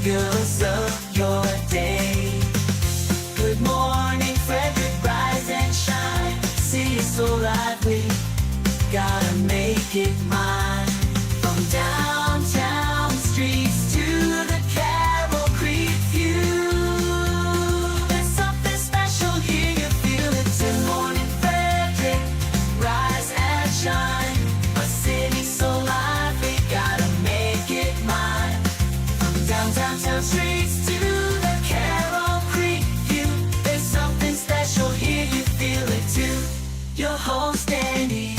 girls of your day. Good morning, Frederick, rise and shine. City so lively, gotta make it mine. From downtown streets to the Carroll Creek view, there's something special here, you feel it. Good morning, Frederick, rise and shine. A city so lively, gotta make it mine. From downtown streets to the Carroll Creek view, there's something special here, you feel it too. Your host Dani,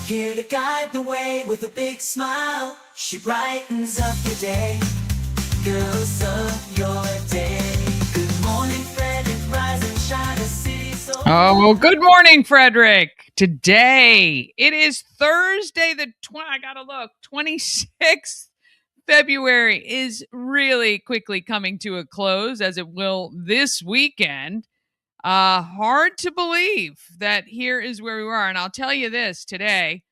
here to guide the way with a big smile. She brightens up your day, girls of your day. Good morning, Frederick, rise and shine. A city so... Oh, good morning, Frederick. Today, it is Thursday, the 26th February is really quickly coming to a close, as it will this weekend. Hard to believe that here is where we are. And I'll tell you this today,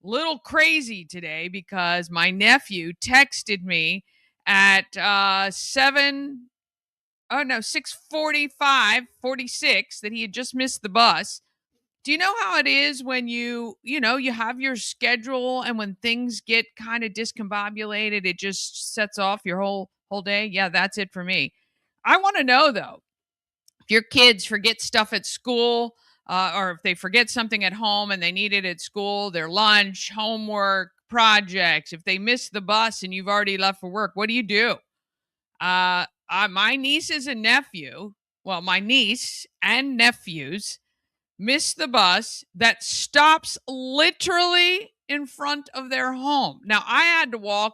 little crazy today, because my nephew texted me at 6:46 that he had just missed the bus. Do you know how it is when you have your schedule, and when things get kind of discombobulated, it just sets off your whole day? Yeah, that's it for me. I want to know, though, if your kids forget stuff at school, or if they forget something at home and they need it at school, their lunch, homework, projects, if they miss the bus and you've already left for work, what do you do? My nieces and nephew, well, my niece and nephews missed the bus that stops literally in front of their home. Now, I had to walk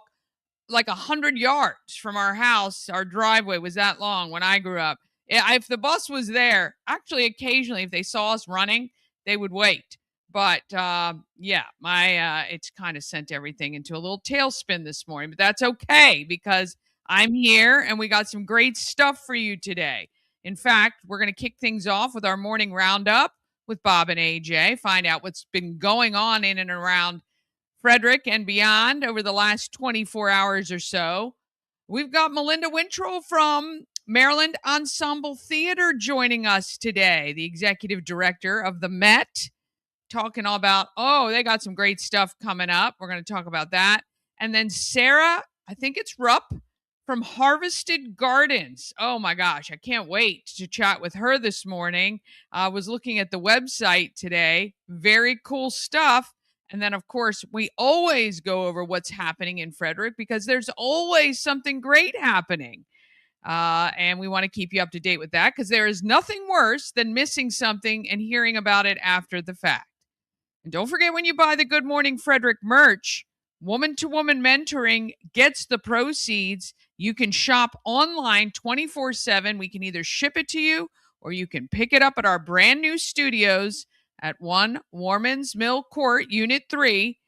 like 100 yards from our house. Our driveway was that long when I grew up. If the bus was there, actually, occasionally, if they saw us running, they would wait. But it's kind of sent everything into a little tailspin this morning. But that's okay, because I'm here and we got some great stuff for you today. In fact, we're going to kick things off with our morning roundup with Bob and AJ, find out what's been going on in and around Frederick and beyond over the last 24 hours or so. We've got Melynda Wintrol from Maryland Ensemble Theatre joining us today, the executive director of the Met, talking all about, they got some great stuff coming up. We're going to talk about that. And then Sarah, I think it's Rupp, from Harvested Gardens. Oh my gosh, I can't wait to chat with her this morning. I was looking at the website today. Very cool stuff. And then, of course, we always go over what's happening in Frederick, because there's always something great happening. And we want to keep you up to date with that, because there is nothing worse than missing something and hearing about it after the fact. And don't forget, when you buy the Good Morning Frederick merch, Woman to Woman Mentoring gets the proceeds. You can shop online 24/7. We can either ship it to you, or you can pick it up at our brand new studios at 1 Warman's Mill Court, Unit 3.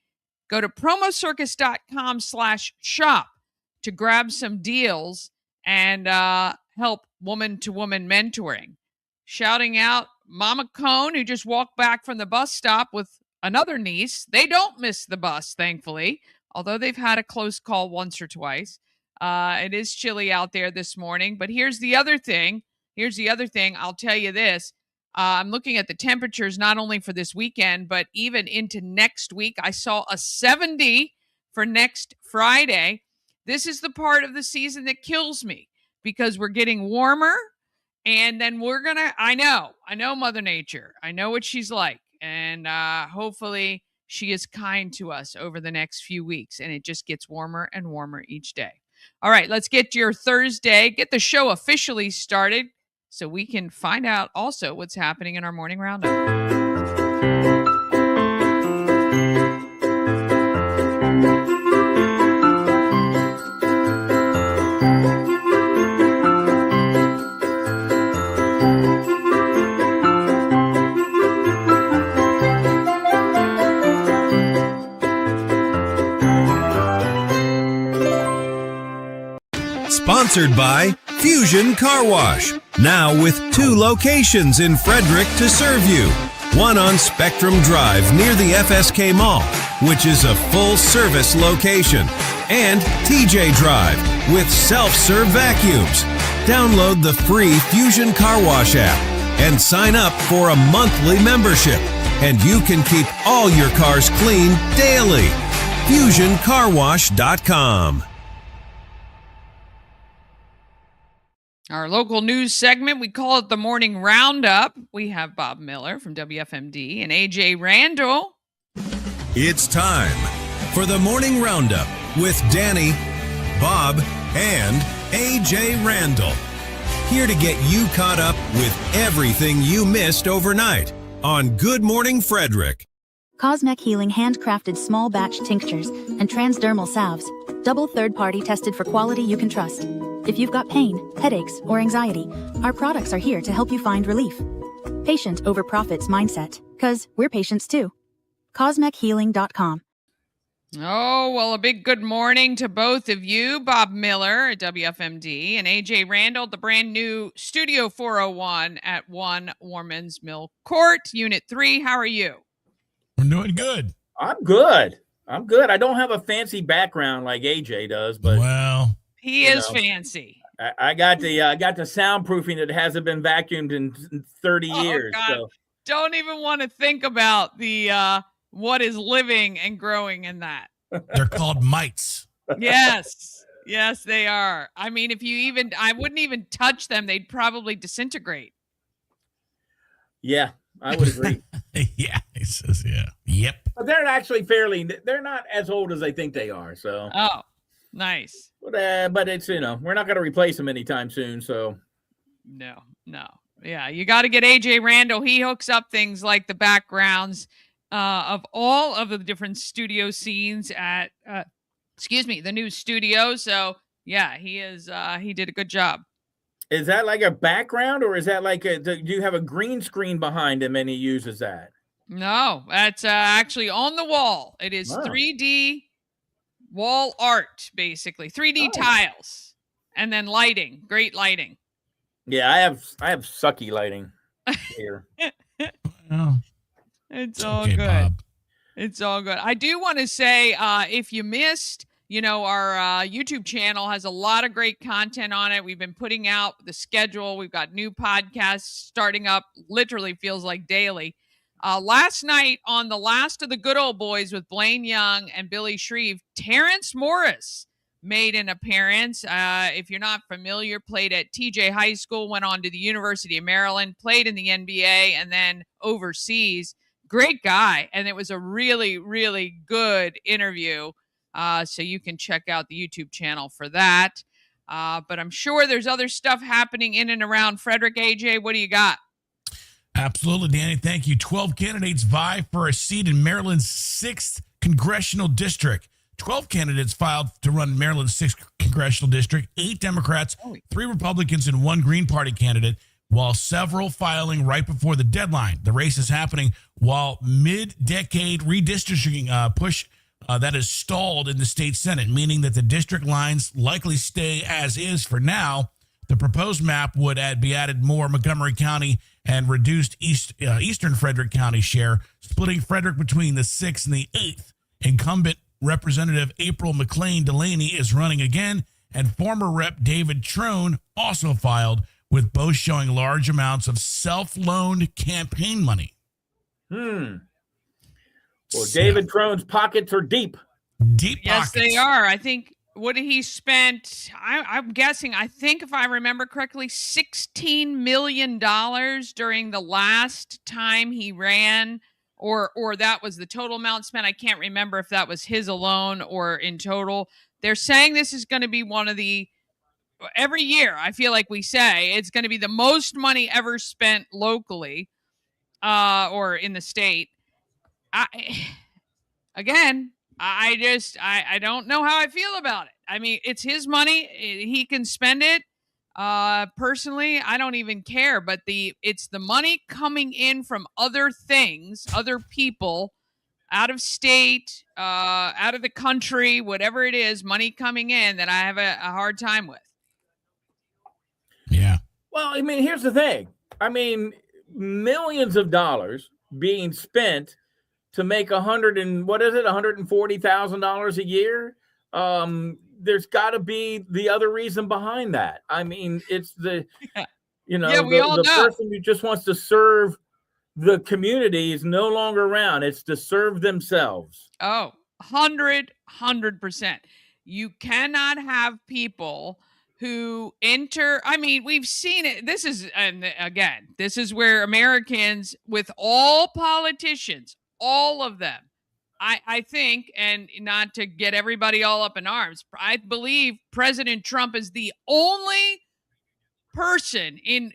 Go to promocircus.com/shop to grab some deals and help Woman to Woman Mentoring. Shouting out Mama Cone, who just walked back from the bus stop with another niece. They don't miss the bus, thankfully, although they've had a close call once or twice. It is chilly out there this morning. But here's the other thing. I'll tell you this. I'm looking at the temperatures not only for this weekend, but even into next week. I saw a 70 for next Friday. This is the part of the season that kills me, because we're getting warmer, and then I know Mother Nature. I know what she's like. And hopefully she is kind to us over the next few weeks, and it just gets warmer and warmer each day. All right, let's get to your Thursday, get the show officially started so we can find out also what's happening in our morning roundup. Sponsored by Fusion Car Wash. Now with 2 locations in Frederick to serve you. One on Spectrum Drive near the FSK Mall, which is a full-service location. and TJ Drive with self-serve vacuums. Download the free Fusion Car Wash app and sign up for a monthly membership, and you can keep all your cars clean daily. FusionCarWash.com. Our local news segment, we call it the Morning Roundup. We have Bob Miller from WFMD and AJ Randall. It's time for the Morning Roundup with Dani, Bob, and AJ Randall. Here to get you caught up with everything you missed overnight on Good Morning Frederick. Cosmec Healing handcrafted small batch tinctures and transdermal salves, double third-party tested for quality you can trust. If you've got pain, headaches, or anxiety, our products are here to help you find relief. Patient over profits mindset, 'cause we're patients too. CosmecHealing.com. Oh, well, a big good morning to both of you, Bob Miller at WFMD and AJ Randall, the brand new Studio 401 at 1 Warman's Mill Court, Unit 3. How are you? We're doing good. I'm good. I don't have a fancy background like AJ does, but Well, He is fancy. I got the soundproofing that hasn't been vacuumed in 30 years. God. So Don't even want to think about the what is living and growing in that. they're called mites. Yes. Yes, they are. I mean, I wouldn't even touch them. They'd probably disintegrate. yeah, I would agree. Yeah, he says, yeah. Yep. But they're actually they're not as old as they think they are. So, Oh, nice. but it's, we're not going to replace them anytime soon. So, No. Yeah, you got to get AJ Randall. He hooks up things like the backgrounds of all of the different studio scenes at, the new studio. So, yeah, he did a good job. is that like a background, or is that like do you have a green screen behind him and he uses that? No, that's actually on the wall. It is 3D wall art, basically 3D tiles, and then lighting. Great lighting. Yeah, I have sucky lighting here. Oh, It's all okay, good. Bob. It's all good. I do want to say, if you missed, our YouTube channel has a lot of great content on it. We've been putting out the schedule. We've got new podcasts starting up. Literally feels like daily. Last night on The Last of the Good Old Boys with Blaine Young and Billy Shreve, Terrence Morris made an appearance. If you're not familiar, played at TJ High School, went on to the University of Maryland, played in the NBA, and then overseas. Great guy. And it was a really, really good interview. So you can check out the YouTube channel for that. But I'm sure there's other stuff happening in and around Frederick. AJ, what do you got? Absolutely, Danny. Thank you. 12 candidates vie for a seat in Maryland's 6th congressional district. 12 candidates filed to run Maryland's 6th congressional district, 8 Democrats, 3 Republicans, and 1 Green Party candidate, while several filing right before the deadline. The race is happening while mid-decade redistricting push that is stalled in the state Senate, meaning that the district lines likely stay as is for now. The proposed map would be added more Montgomery County and reduced Eastern Frederick County share, splitting Frederick between the 6th and the 8th. Incumbent Representative April McLean Delaney is running again, and former Rep David Trone also filed, with both showing large amounts of self-loaned campaign money. Well, David Trone's pockets are deep. Deep Yes, pockets. they are. I think, what did he spent? I'm guessing, I think if I remember correctly, $16 million during the last time he ran, or that was the total amount spent. I can't remember if that was his alone or in total. They're saying this is going to be one of the, every year, I feel like we say, it's going to be the most money ever spent locally or in the state. I don't know how I feel about it. I mean, it's his money. He can spend it. Personally, I don't even care, but it's the money coming in from other things, other people, out of state, out of the country, whatever it is, money coming in that I have a hard time with. Yeah. Well, I mean, here's the thing. I mean, millions of dollars being spent to make $140,000 a year. there's got to be the other reason behind that. I mean, it's the, we all the know. person who just wants to serve the community is no longer around. It's to serve themselves. Oh, 100%. You cannot have people who enter. I mean, we've seen it. This is, and again, this is where Americans, with all politicians, all of them, I think, and not to get everybody all up in arms, I believe President Trump is the only person in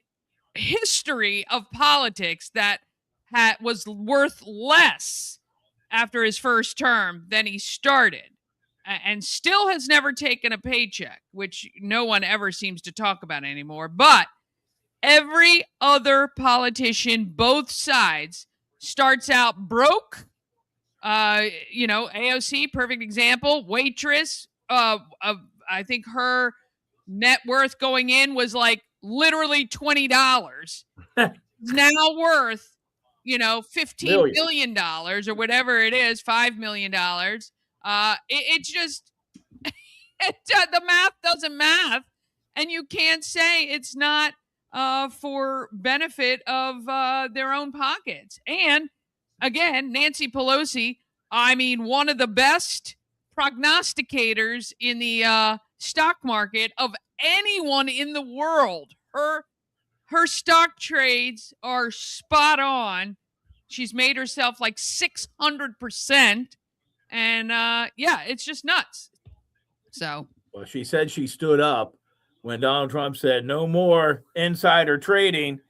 history of politics that was worth less after his first term than he started, and still has never taken a paycheck, which no one ever seems to talk about anymore. But every other politician, both sides, starts out broke. AOC, perfect example. Waitress, I think her net worth going in was like literally $20. It's now worth, $15 million or whatever it is, $5 million. It's just, the math doesn't math. And you can't say it's not for benefit of their own pockets. And again, Nancy Pelosi, I mean, one of the best prognosticators in the stock market of anyone in the world. Her stock trades are spot on. She's made herself like 600%. And it's just nuts. So, well, she said she stood up when Donald Trump said no more insider trading.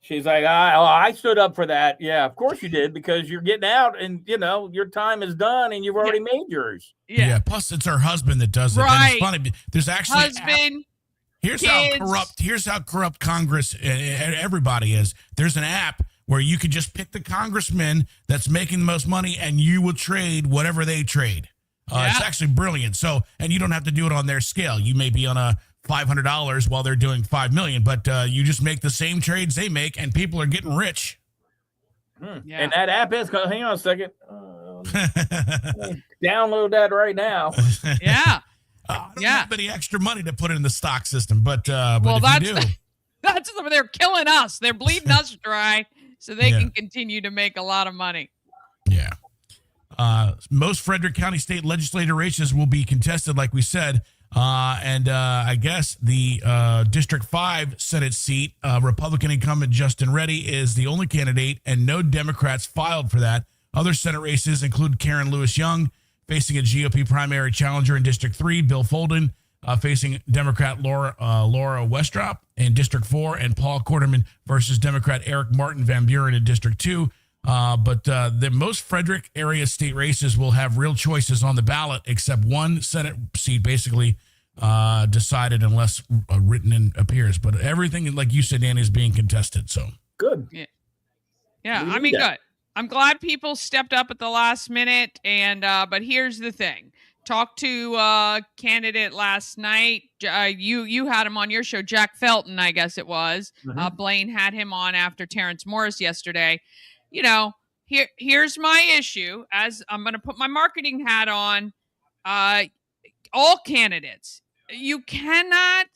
She's like, I stood up for that. Yeah, of course you did, because you're getting out and, your time is done and you've already made yours. Yeah. Plus, it's her husband that does it. Right. And it's funny. There's actually husband. Here's kids. Here's how corrupt Congress and everybody is. There's an app where you can just pick the congressman that's making the most money, and you will trade whatever they trade. It's actually brilliant. So, and you don't have to do it on their scale. You may be on a $500 while they're doing $5 million, but you just make the same trades they make, and people are getting rich. Yeah. And that app is, hang on a second. Download that right now. Yeah. I don't have any extra money to put in the stock system, but well, if you do. That's they're killing us. They're bleeding us dry so they can continue to make a lot of money. Yeah. Most Frederick County state legislator races will be contested, like we said. And I guess the District 5 Senate seat, Republican incumbent Justin Reddy is the only candidate, and no Democrats filed for that. Other Senate races include Karen Lewis Young facing a GOP primary challenger in District 3, Bill Folden facing Democrat Laura Westrop in District 4, and Paul Quarterman versus Democrat Eric Martin Van Buren in District 2. But the most Frederick area state races will have real choices on the ballot, except one Senate seat basically decided unless written in appears. But everything, like you said, Dani, is being contested. So good. Yeah. I mean, good. I'm glad people stepped up at the last minute. And but here's the thing. Talked to candidate last night. You had him on your show, Jack Felton, I guess it was. Mm-hmm. Blaine had him on after Terrence Morris yesterday. Here's my issue. As I'm going to put my marketing hat on, all candidates, you cannot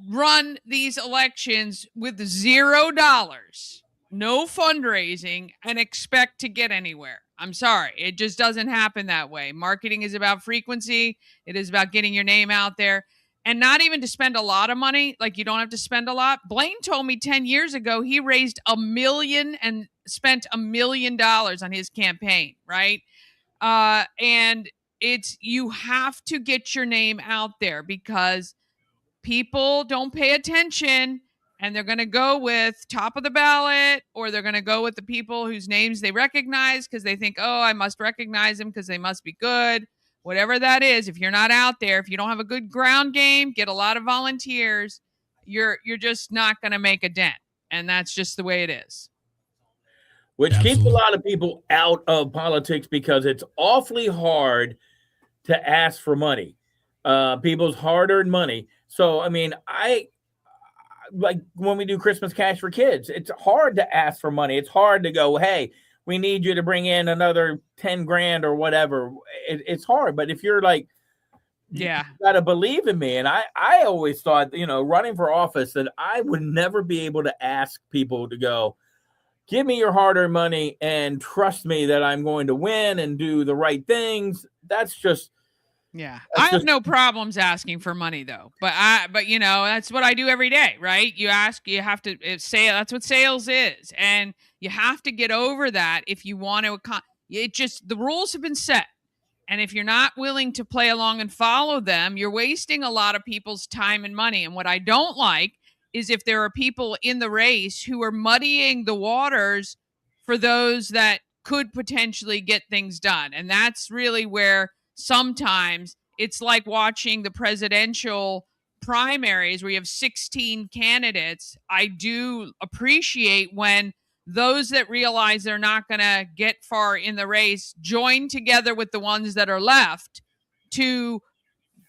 run these elections with $0, no fundraising, and expect to get anywhere. I'm sorry. It just doesn't happen that way. Marketing is about frequency. It is about getting your name out there. And not even to spend a lot of money. Like, you don't have to spend a lot. Blaine told me 10 years ago he raised $1 million and spent $1 million on his campaign, right? And you have to get your name out there, because people don't pay attention, and they're going to go with top of the ballot, or they're going to go with the people whose names they recognize because they think, oh, I must recognize them because they must be good. Whatever that is, if you're not out there, if you don't have a good ground game, get a lot of volunteers, you're just not going to make a dent. And that's just the way it is. Which keeps a lot of people out of politics, because it's awfully hard to ask for money, people's hard-earned money. So, I mean, like when we do Christmas Cash for Kids, it's hard to ask for money. It's hard to go, hey, we need you to bring in another 10 grand or whatever. It's hard. But if you're like Yeah. You got to believe in me. And I always thought, running for office, that I would never be able to ask people to go, give me your hard-earned money and trust me that I'm going to win and do the right things. That's just. Yeah. I have no problems asking for money though. But that's what I do every day, right? You ask, you have to say, that's what sales is. And you have to get over that if you want to, the rules have been set. And if you're not willing to play along and follow them, you're wasting a lot of people's time and money. And what I don't like is if there are people in the race who are muddying the waters for those that could potentially get things done. And that's really where sometimes it's like watching the presidential primaries where you have 16 candidates. I do appreciate when those that realize they're not going to get far in the race join together with the ones that are left to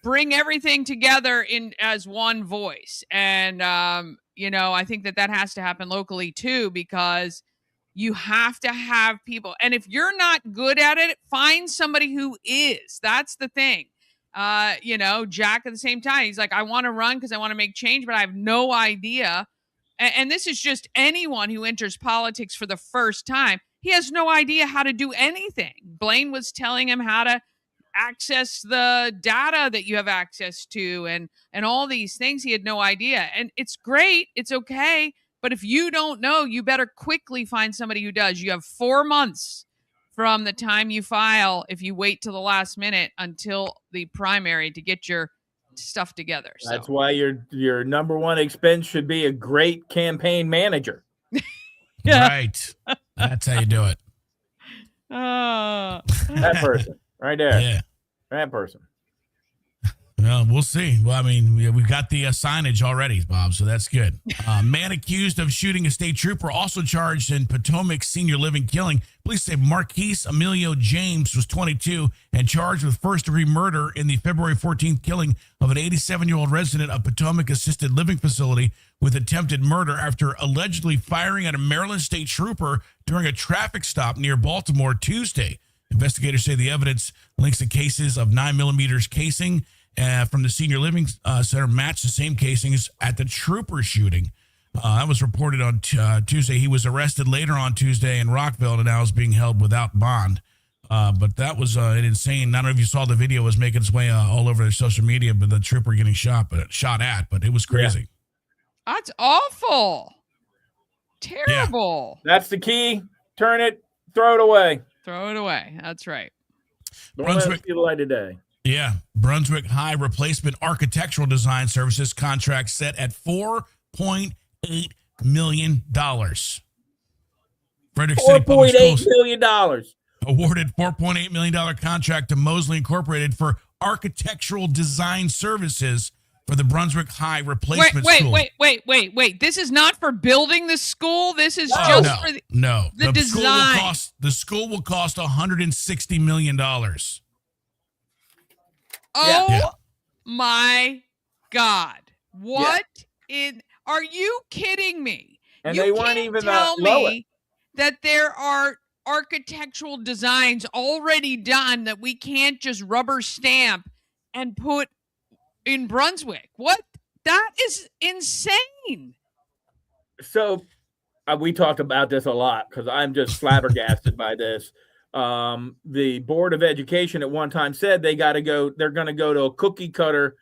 bring everything together in as one voice. And, I think that has to happen locally too, because you have to have people. And if you're not good at it, find somebody who is. That's the thing. Jack at the same time, he's like, I want to run because I want to make change, but I have no idea. And this is just anyone who enters politics for the first time. He has no idea how to do anything. Blaine was telling him how to access the data that you have access to and all these things. He had no idea. And it's great. It's okay. But if you don't know, you better quickly find somebody who does. You have 4 months from the time you file, if you wait till the last minute until the primary, to get your stuff together. So. That's why your number one expense should be a great campaign manager. Yeah. Right. That's how you do it. That person right there. Yeah. That person. Well, we'll see. Well, I mean, we've got the signage already, Bob, so that's good. Man accused of shooting a state trooper, also charged in Potomac senior living killing. Police say Marquise Emilio James was 22 and charged with first-degree murder in the February 14th killing of an 87-year-old resident of Potomac assisted living facility with attempted murder after allegedly firing at a Maryland state trooper during a traffic stop near Baltimore Tuesday. Investigators say the evidence links the cases of 9mm casing from the senior living center matched the same casings at the trooper shooting. That was reported on Tuesday. He was arrested later on Tuesday in Rockville and now is being held without bond. But that was an insane. I don't know if you saw the video, was making its way all over social media, but the trooper getting shot at, but it was crazy. Yeah. That's awful. Terrible. Yeah. That's the key. Turn it, throw it away. Throw it away. That's right. Don't let it see the light of day. Yeah. Brunswick High Replacement Architectural Design Services contract set at $4.8 million. Frederick City Public Schools $4.8 million. Awarded $4.8 million contract to Mosley Incorporated for architectural design services for the Brunswick High Replacement School. Wait. This is not for building the school. This is just for the design. The school will cost $160 million. Oh my God. What are you kidding me? And you they weren't even tell me that there are architectural designs already done that we can't just rubber stamp and put in Brunswick. What? That is insane. So we talked about this a lot because I'm just flabbergasted by this. The Board of Education at one time said they're going to go to a cookie cutter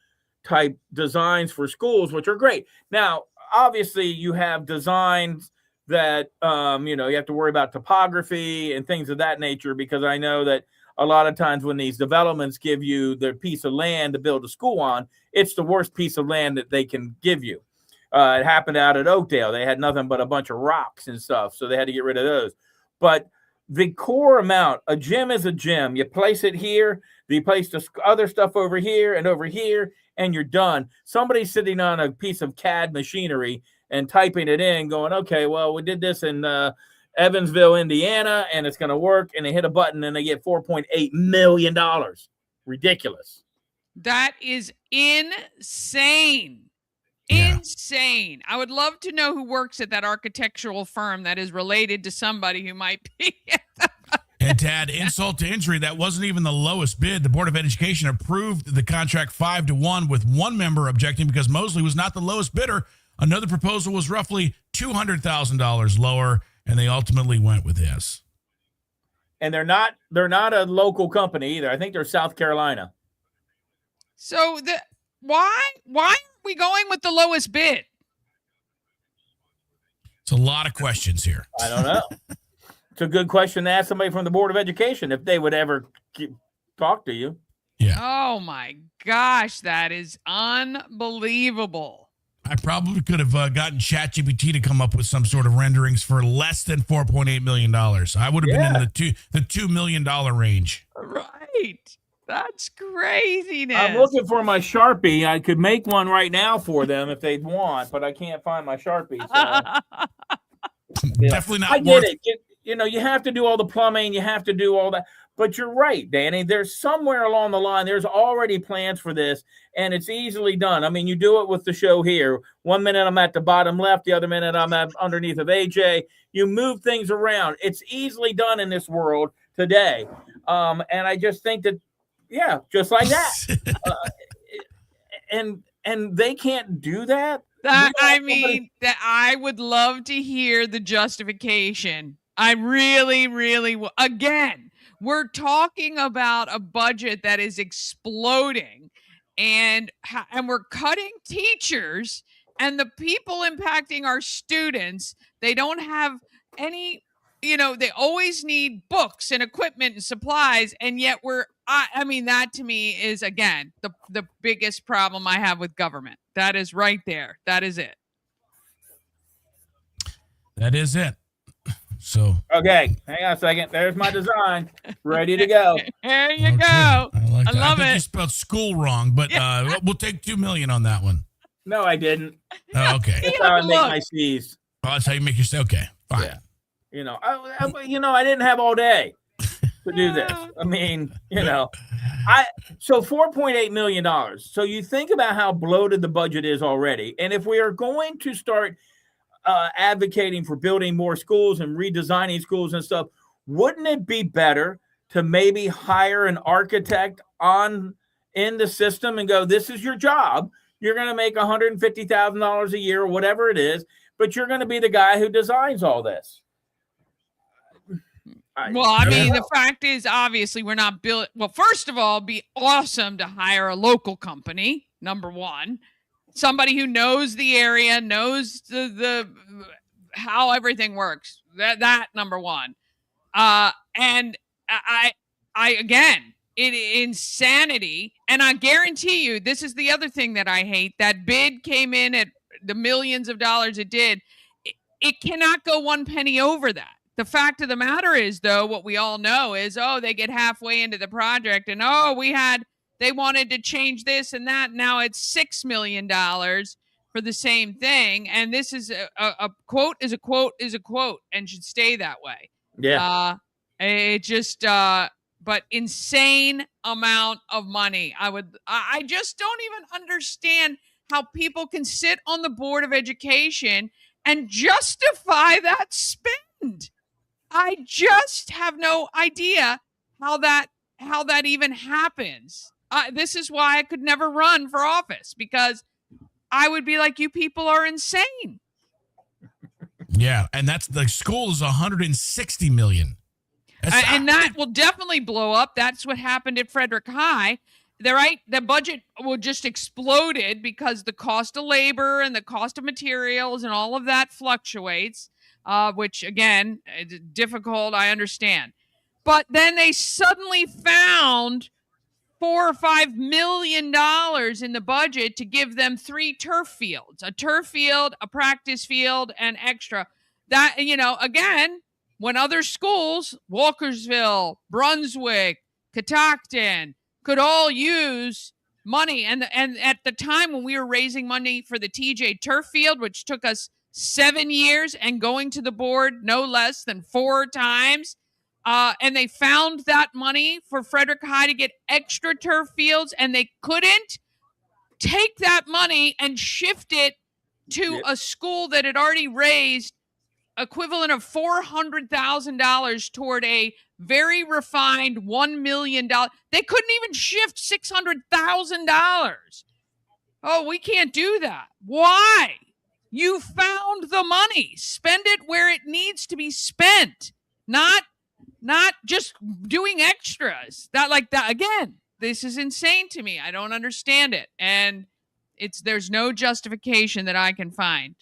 type designs for schools, which are great. Now, obviously you have designs that, you have to worry about topography and things of that nature, because I know that a lot of times when these developments give you their piece of land to build a school on, it's the worst piece of land that they can give you. It happened out at Oakdale. They had nothing but a bunch of rocks and stuff, so they had to get rid of those. But the core amount, a gym is a gym. You place it here, you place the other stuff over here, and you're done. Somebody's sitting on a piece of CAD machinery and typing it in, going, okay, well, we did this in Evansville, Indiana, and it's going to work. And they hit a button and they get $4.8 million. Ridiculous. That is insane. Yeah. Insane. I would love to know who works at that architectural firm that is related to somebody who might be. And to add insult to injury, that wasn't even the lowest bid. The Board of Education approved the contract 5-1 with one member objecting because Mosley was not the lowest bidder. Another proposal was roughly $200,000 lower, and they ultimately went with his. And they're not a local company either. I think they're South Carolina. So why are we going with the lowest bid? It's a lot of questions here. I don't know. It's a good question to ask somebody from the Board of Education if they would ever talk to you. Yeah. Oh my gosh, that is unbelievable. I probably could have gotten ChatGPT to come up with some sort of renderings for less than $4.8 million. I would have been in the $2 million range. Right. That's craziness. I'm looking for my Sharpie. I could make one right now for them if they'd want, but I can't find my Sharpie. So. Definitely not. I get it. You have to do all the plumbing. You have to do all that. But you're right, Dani. There's somewhere along the line, there's already plans for this, and it's easily done. I mean, you do it with the show here. 1 minute I'm at the bottom left, the other minute I'm underneath of AJ. You move things around. It's easily done in this world today. And I just think that, yeah, just like that. And they can't do that. That I would love to hear the justification. I really, really will. Again, we're talking about a budget that is exploding, and we're cutting teachers, and the people impacting our students, they don't have any, they always need books and equipment and supplies, and yet that to me is, again, the biggest problem I have with government. That is right there. That is it. That is it. So okay, hang on a second. There's my design, ready to go. There you go. I love I think it. you spelled school wrong, but we'll take $2 million on that one. No, I didn't. Oh, okay. That's how I make my C's. Oh, that's how you make your okay. Fine. Yeah. I didn't have all day to do this. I mean, so $4.8 million. So you think about how bloated the budget is already, and if we are going to start advocating for building more schools and redesigning schools and stuff, wouldn't it be better to maybe hire an architect in the system and go, this is your job. You're going to make $150,000 a year or whatever it is, but you're going to be the guy who designs all this. The fact is, obviously, we're not built. Well, first of all, it'd be awesome to hire a local company, number one. Somebody who knows the area, knows the how everything works. That number one. And I again, insanity. And I guarantee you, this is the other thing that I hate. That bid came in at the millions of dollars it did. It cannot go one penny over that. The fact of the matter is, though, what we all know is, they get halfway into the project and, they wanted to change this and that. Now it's $6 million for the same thing. And this is a quote is a quote is a quote and should stay that way. Yeah. It just, but insane amount of money. I just don't even understand how people can sit on the Board of Education and justify that spend. I just have no idea how that even happens. This is why I could never run for office, because I would be like, you people are insane. Yeah, and the school is $160 million. And that will definitely blow up. That's what happened at Frederick High. The budget will just exploded because the cost of labor and the cost of materials and all of that fluctuates, which, again, is difficult, I understand. But then they suddenly found $4 or $5 million in the budget to give them 3 turf fields, a turf field, a practice field, and extra. That, again, when other schools, Walkersville, Brunswick, Catoctin, could all use money. And at the time when we were raising money for the TJ turf field, which took us 7 years and going to the board no less than 4 times, and they found that money for Frederick High to get extra turf fields, and they couldn't take that money and shift it to a school that had already raised equivalent of $400,000 toward a very refined $1 million. They couldn't even shift $600,000. Oh, we can't do that. Why? You found the money. Spend it where it needs to be spent, not just doing extras. That again, this is insane to me. I don't understand it. And there's no justification that I can find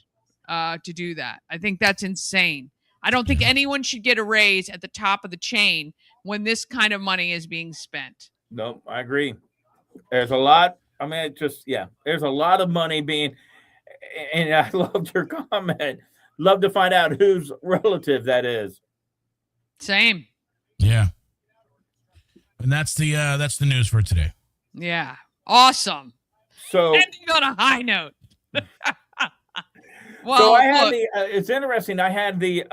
to do that. I think that's insane. I don't think anyone should get a raise at the top of the chain when this kind of money is being spent. No, I agree. There's a lot. I mean, there's a lot of money being, and I loved your comment. Love to find out whose relative that is. Same. Yeah. And that's the news for today. Yeah. Awesome. So ending on a high note. Well, so I had it's interesting. I had the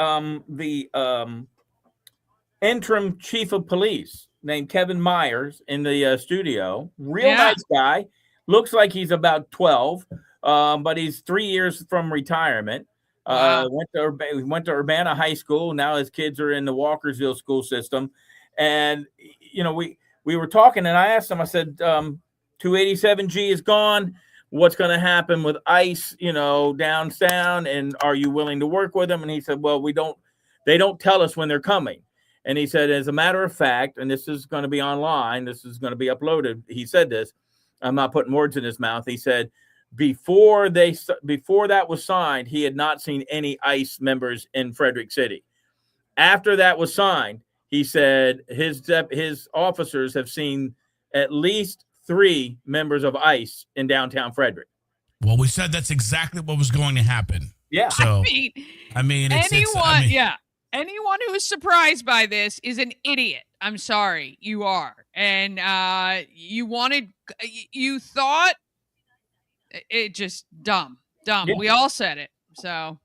interim chief of police named Kevin Myers in the studio. Real nice guy. Looks like he's about 12, but he's 3 years from retirement. Wow. Went to Urbana High School. Now his kids are in the Walkersville school system. And, we were talking, and I asked him, I said, 287G is gone. What's going to happen with ICE, downtown? And are you willing to work with them? And he said, well, they don't tell us when they're coming. And he said, as a matter of fact, and this is going to be online, this is going to be uploaded. He said this, I'm not putting words in his mouth. He said, before that was signed, he had not seen any ICE members in Frederick City. After that was signed, he said his officers have seen at least 3 members of ICE in downtown Frederick. Well, we said that's exactly what was going to happen. Yeah. So, anyone who is surprised by this is an idiot. I'm sorry, you are. And you thought it just dumb. Yeah. We all said it. So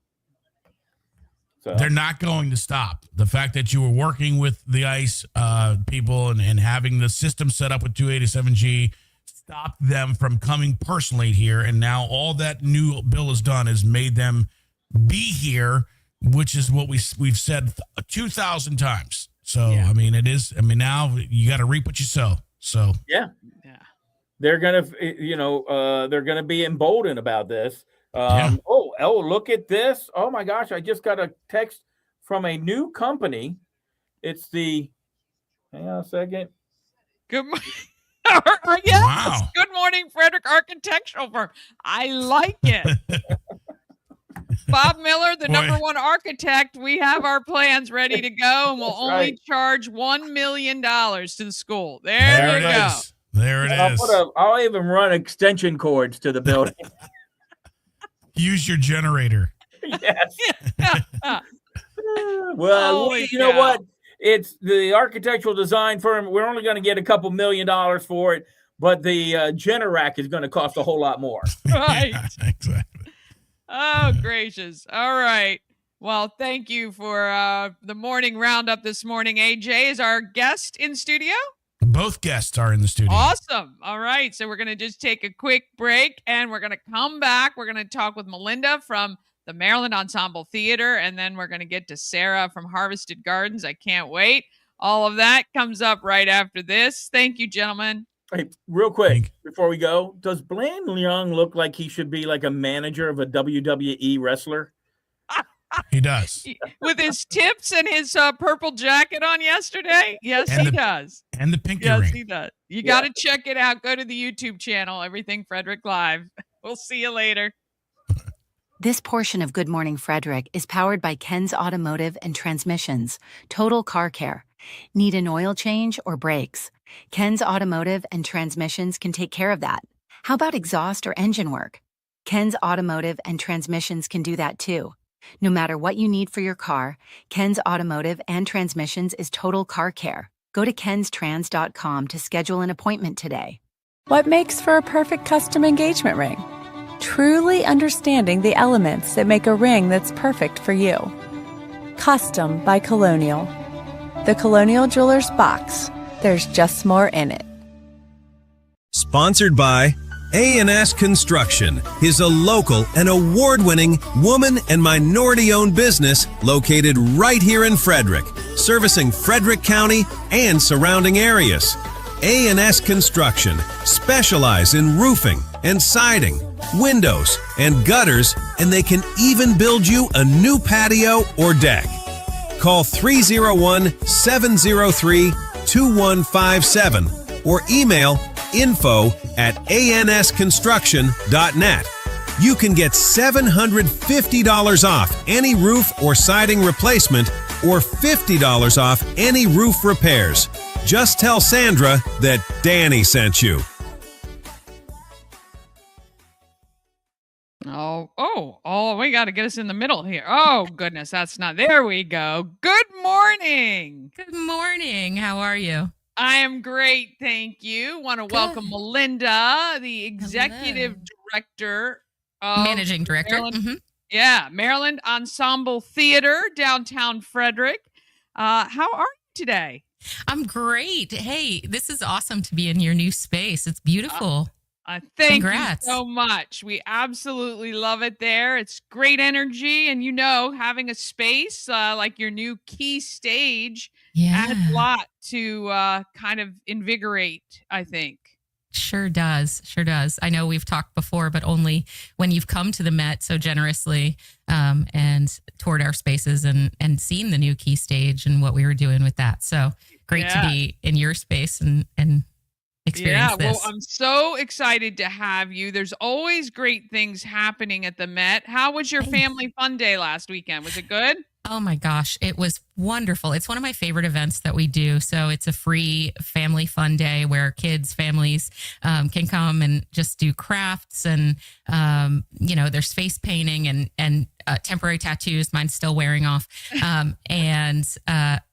they're not going to stop. The fact that you were working with the ICE people and having the system set up with 287G stopped them from coming personally here. And now all that new bill has done is made them be here, which is what we've said 2,000 times. So, yeah. Now you got to reap what you sow. So, yeah. They're going to be emboldened about this. Oh, look at this. Oh my gosh. I just got a text from a new company. It's hang on a second. Good morning. Yes. Wow. Good Morning Frederick architectural firm. I like it. Bob Miller, the number one architect. We have our plans ready to go, and we'll only charge $1 million to the school. There you go. There it is. I'll even run extension cords to the building. Use your generator. Yes. Well, you know what? It's the architectural design firm. We're only going to get a couple $1 million for it, but the Generac is going to cost a whole lot more. Right. Yeah, exactly. Oh, gracious. All right. Well, thank you for the morning roundup this morning. AJ is our guest in studio. Both guests are in the studio. Awesome. All right. So we're going to just take a quick break, and we're going to come back. We're going to talk with Melynda from the Maryland Ensemble Theatre, and then we're going to get to Sarah from Harvested Gardens. I can't wait. All of that comes up right after this. Thank you, gentlemen. Hey, real quick, before we go, does Blaine Young look like he should be like a manager of a WWE wrestler? He does. With his tips and his purple jacket on yesterday? Yes, he does. And the pinky ring. Yes, he does. You got to check it out. Go to the YouTube channel, Everything Frederick Live. We'll see you later. This portion of Good Morning Frederick is powered by Ken's Automotive and Transmissions, Total Car Care. Need an oil change or brakes? Ken's Automotive and Transmissions can take care of that. How about exhaust or engine work? Ken's Automotive and Transmissions can do that too. No matter what you need for your car, Ken's Automotive and Transmissions is Total Car Care. Go to kenstrans.com to schedule an appointment today. What makes for a perfect custom engagement ring? Truly understanding the elements that make a ring that's perfect for you. Custom by Colonial. The Colonial Jewelers box. There's just more in it. Sponsored by A&S Construction is a local and award-winning woman and minority-owned business located right here in Frederick, servicing Frederick County and surrounding areas. A&S Construction specialize in roofing and siding, windows and gutters, and they can even build you a new patio or deck. Call 301-703-2157 or email info@ansconstruction.net. You can get $750 off any roof or siding replacement or $50 off any roof repairs. Just tell Sandra that Dani sent you. Oh, we got to get us in the middle here. Oh, goodness, that's not. There we go. Good morning. Good morning. How are you? I am great, thank you. Want to welcome Melynda, the executive director of Managing director. Maryland, Maryland Ensemble Theatre, downtown Frederick. How are you today? I'm great. Hey, this is awesome to be in your new space. It's beautiful. Thank Congrats. you so much. We absolutely love it there. It's great energy. And, having a space like your new key stage adds a lot to kind of invigorate, I think. Sure does. Sure does. I know we've talked before, but only when you've come to the Met so generously and toured our spaces and seen the new key stage and what we were doing with that. So great to be in your space and experience this. Well, I'm so excited to have you. There's always great things happening at the Met. How was your family fun day last weekend? Was it good? Oh my gosh, it was wonderful. It's one of my favorite events that we do. So it's a free family fun day where kids, families can come and just do crafts and, there's face painting and temporary tattoos. Mine's still wearing off. And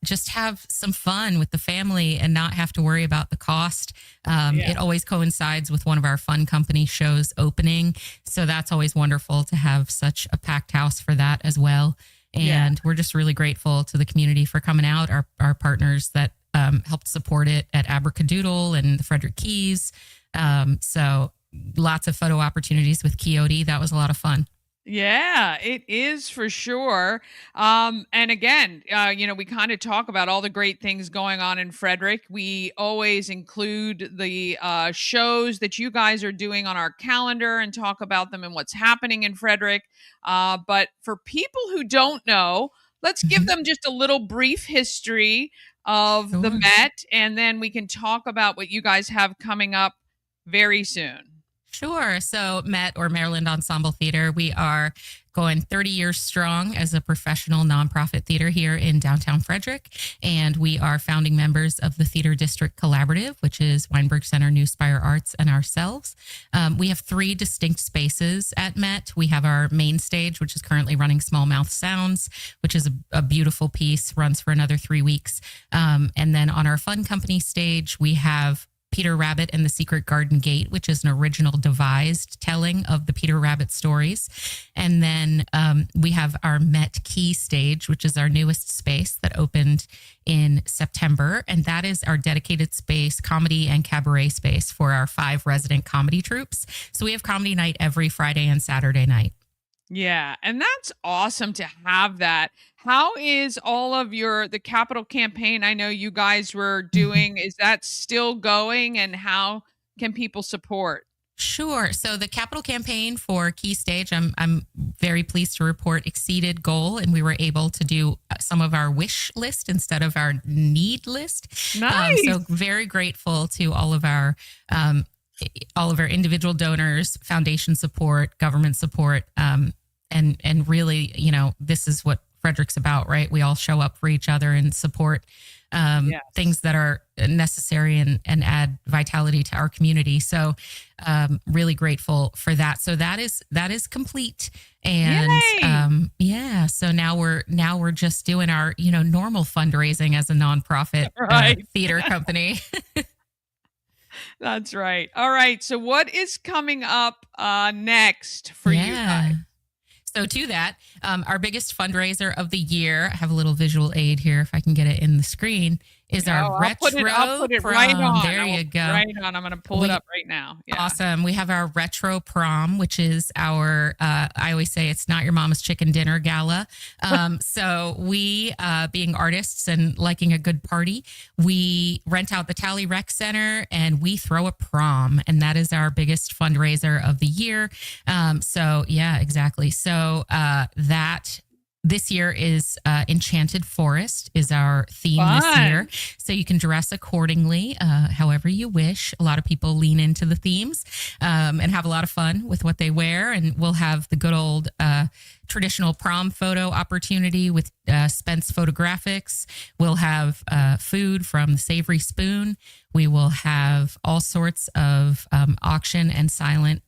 just have some fun with the family and not have to worry about the cost. It always coincides with one of our fun company shows opening. So that's always wonderful to have such a packed house for that as well. And we're just really grateful to the community for coming out, our partners that helped support it at Abracadoodle and the Frederick Keys. So lots of photo opportunities with Quixote. That was a lot of fun. Yeah, it is for sure. And again, we kind of talk about all the great things going on in Frederick. We always include the shows that you guys are doing on our calendar and talk about them and what's happening in Frederick. But for people who don't know, let's give them just a little brief history of the Met, and then we can talk about what you guys have coming up very soon. Sure. So Met, or Maryland Ensemble Theatre, we are going 30 years strong as a professional nonprofit theater here in downtown Frederick. And we are founding members of the Theater District Collaborative, which is Weinberg Center, New Spire Arts, and ourselves. We have 3 distinct spaces at Met. We have our main stage, which is currently running Small Mouth Sounds, which is a beautiful piece, runs for another 3 weeks. And then on our Fun Company stage, we have Peter Rabbit and the Secret Garden Gate, which is an original devised telling of the Peter Rabbit stories. And then we have our Met Key stage, which is our newest space that opened in September. And that is our dedicated space, comedy and cabaret space for our 5 resident comedy troupes. So we have comedy night every Friday and Saturday night. Yeah, and that's awesome to have that. How is all of the capital campaign I know you guys were doing, is that still going, and how can people support? Sure. So the capital campaign for Key Stage, I'm very pleased to report, exceeded goal, and we were able to do some of our wish list instead of our need list. Nice. So very grateful to all of our individual donors, foundation support, government support, and really, this is what Frederick's about, right? We all show up for each other and support things that are necessary and add vitality to our community. So really grateful for that. So that is complete. And so now we're just doing our, normal fundraising as a nonprofit theater company. That's right. All right. So what is coming up next for you guys? So to that, our biggest fundraiser of the year, I have a little visual aid here if I can get it in the screen, is our retro I'll put it prom. right on. There you go. Right on. I'm going to pull it up right now. Yeah. Awesome. We have our retro prom, which is our, I always say it's not your mama's chicken dinner gala. So we, being artists and liking a good party, we rent out the Tally Rec Center and we throw a prom. And that is our biggest fundraiser of the year. So yeah, exactly. So that this year is Enchanted Forest is our theme this year. So you can dress accordingly, however you wish. A lot of people lean into the themes and have a lot of fun with what they wear. And we'll have the good old traditional prom photo opportunity with Spence Photographics. We'll have food from the Savory Spoon. We will have all sorts of auction and silent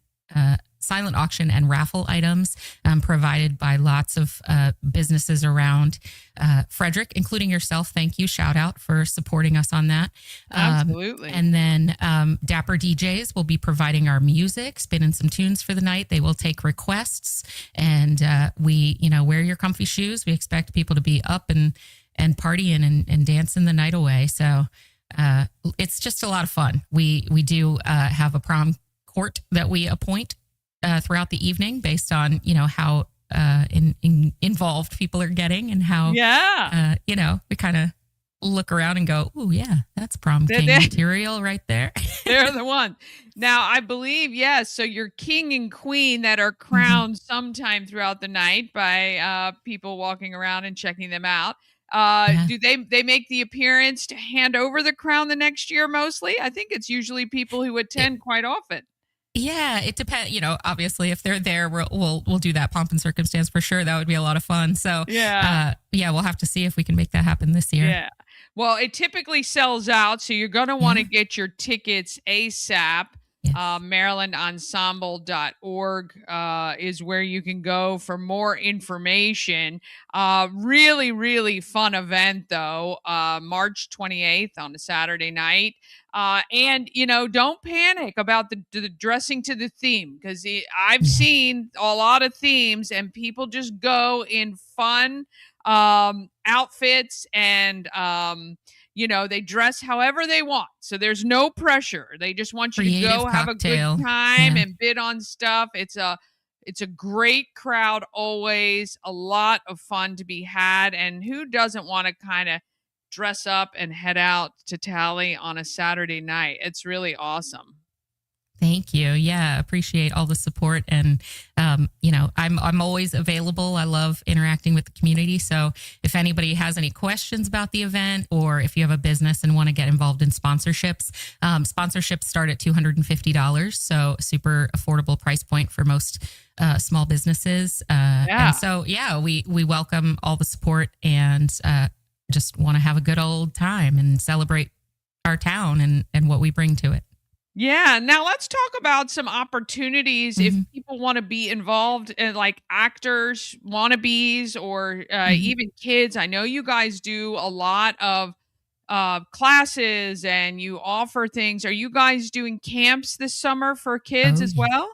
auction and raffle items provided by lots of businesses around Frederick, including yourself. Thank you. Shout out for supporting us on that. Absolutely. And then Dapper DJs will be providing our music, spinning some tunes for the night. They will take requests, and we, wear your comfy shoes. We expect people to be up and partying and dancing the night away. So it's just a lot of fun. We do have a prom court that we appoint throughout the evening based on, how involved people are getting and how, we kind of look around and go, oh, yeah, that's prom king material right there. They're the one. Now, I believe, yes, so your king and queen that are crowned sometime throughout the night by people walking around and checking them out. Do they make the appearance to hand over the crown the next year mostly? I think it's usually people who attend quite often. Yeah, it depends. Obviously, if they're there, we'll do that pomp and circumstance for sure. That would be a lot of fun. So we'll have to see if we can make that happen this year. Yeah. Well, it typically sells out, so you're going to want to get your tickets ASAP. Yes. MarylandEnsemble.org is where you can go for more information. Really, really fun event, though. March 28th on a Saturday night. And, don't panic about the dressing to the theme, because I've seen a lot of themes and people just go in fun outfits and they dress however they want. So there's no pressure. They just want you to go have a good time and bid on stuff. It's a great crowd always, a lot of fun to be had. And who doesn't want to kind of dress up and head out to Tally on a Saturday night? It's really awesome. Thank you. Yeah, appreciate all the support. And, I'm always available. I love interacting with the community. So if anybody has any questions about the event, or if you have a business and want to get involved in sponsorships, sponsorships start at $250. So super affordable price point for most small businesses. And so, we welcome all the support and just want to have a good old time and celebrate our town and what we bring to it. Yeah. Now let's talk about some opportunities if people want to be involved in like actors, wannabes, or even kids. I know you guys do a lot of classes and you offer things. Are you guys doing camps this summer for kids as well?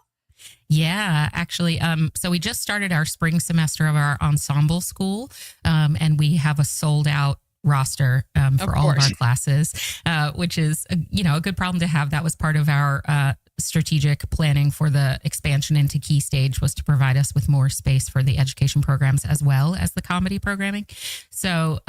Yeah, actually. So we just started our spring semester of our ensemble school, and we have a sold out roster for all of our classes, which is a good problem to have. That was part of our strategic planning for the expansion into Key Stage, was to provide us with more space for the education programs as well as the comedy programming. So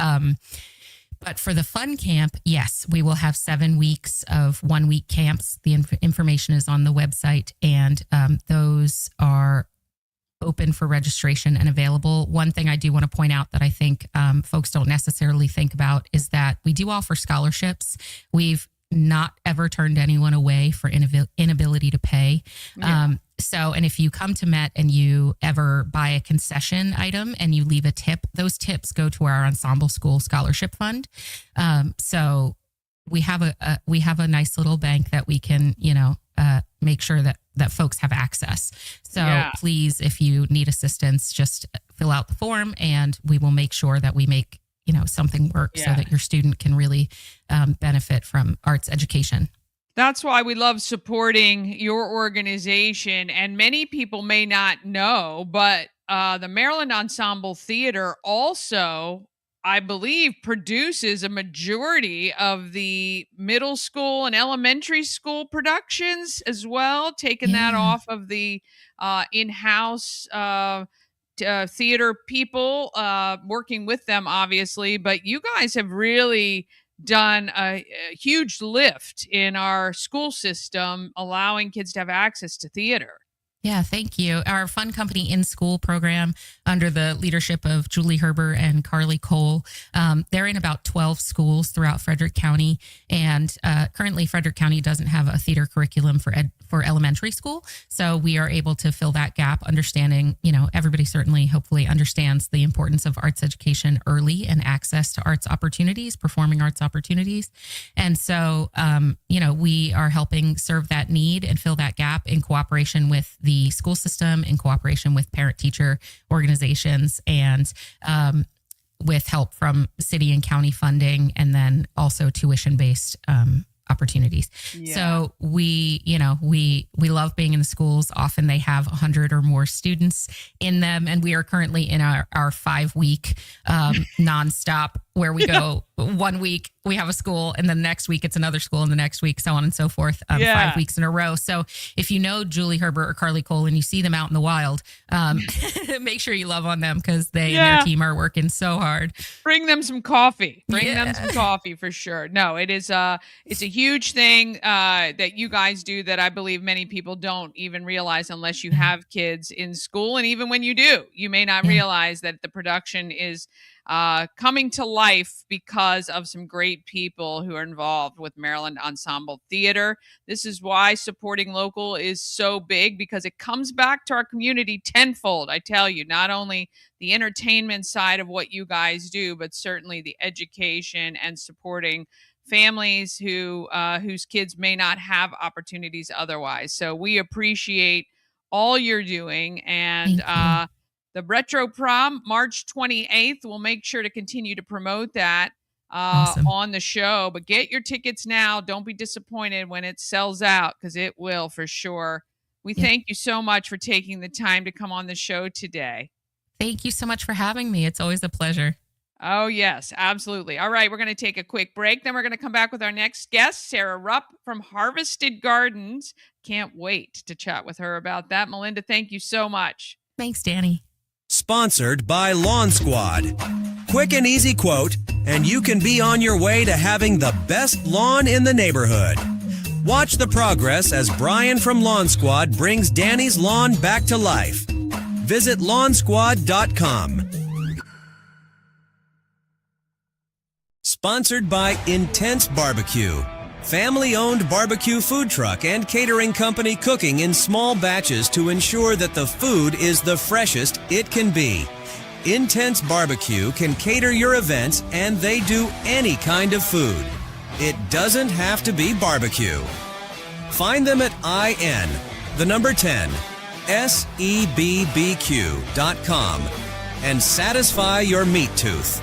but for the fun camp, yes, we will have 7 weeks of 1 week camps. The information is on the website, and those are open for registration and available. One thing I do want to point out that I think folks don't necessarily think about is that we do offer scholarships. We've not ever turned anyone away for inability to pay. And if you come to Met and you ever buy a concession item and you leave a tip, those tips go to our ensemble school scholarship fund. So we have a nice little bank that we can, make sure that folks have access. So please, if you need assistance, just fill out the form and we will make sure that we make, something work so that your student can really benefit from arts education. That's why we love supporting your organization. And many people may not know, but the Maryland Ensemble Theatre also I believe, produces a majority of the middle school and elementary school productions as well, taking that Yeah. off of the in-house theater people, working with them, obviously. But you guys have really done a huge lift in our school system, allowing kids to have access to theater. Yeah, thank you. Our Fun Company in School program, under the leadership of Julie Herber and Carly Cole, they're in about 12 schools throughout Frederick County. And currently, Frederick County doesn't have a theater curriculum for elementary school. So we are able to fill that gap, understanding, everybody certainly, hopefully understands the importance of arts education early and access to arts opportunities, performing arts opportunities. And so, we are helping serve that need and fill that gap in cooperation with the school system, in cooperation with parent-teacher organizations, and with help from city and county funding, and then also tuition-based opportunities. Yeah. So we love being in the schools. Often they have 100 or more students in them, and we are currently in our 5-week nonstop, where we go 1 week we have a school, and the next week it's another school, and the next week so on and so forth, 5 weeks in a row. So if you know Julie Herbert or Carly Cole and you see them out in the wild, make sure you love on them, because they and their team are working so hard. Bring them some coffee. Bring them some coffee for sure. No, it's a huge thing that you guys do that I believe many people don't even realize unless you have kids in school. And even when you do, you may not realize that the production is coming to life because of some great people who are involved with Maryland Ensemble Theatre. This is why supporting local is so big, because it comes back to our community tenfold. I tell you, not only the entertainment side of what you guys do, but certainly the education and supporting families who whose kids may not have opportunities otherwise. So we appreciate all you're doing, and the Retro Prom, March 28th. We'll make sure to continue to promote that on the show. But get your tickets now. Don't be disappointed when it sells out, because it will for sure. We thank you so much for taking the time to come on the show today. Thank you so much for having me. It's always a pleasure. Oh, yes, absolutely. All right, we're going to take a quick break. Then we're going to come back with our next guest, Sarah Rupp from Harvested Gardens. Can't wait to chat with her about that. Melynda, thank you so much. Thanks, Dani. Sponsored by Lawn Squad. Quick and easy quote, and you can be on your way to having the best lawn in the neighborhood. Watch the progress as Brian from Lawn Squad brings Dani's lawn back to life. Visit lawnsquad.com. Sponsored by Intense Barbecue. Family-owned barbecue food truck and catering company cooking in small batches to ensure that the food is the freshest it can be. Intense Barbecue can cater your events, and they do any kind of food. It doesn't have to be barbecue. Find them at IN, the number 10, SEBBQ.com, and satisfy your meat tooth.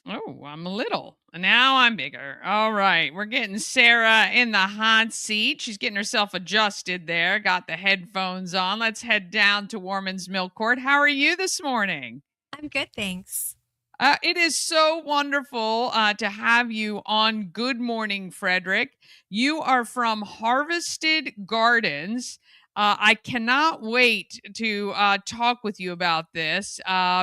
Oh, I'm little. Now I'm bigger. All right. We're getting Sarah in the hot seat. She's getting herself adjusted there. Got the headphones on. Let's head down to Warman's Milk Court. How are you this morning? I'm good, thanks. It is so wonderful to have you on Good Morning Frederick. You are from Harvested Gardens. I cannot wait to talk with you about this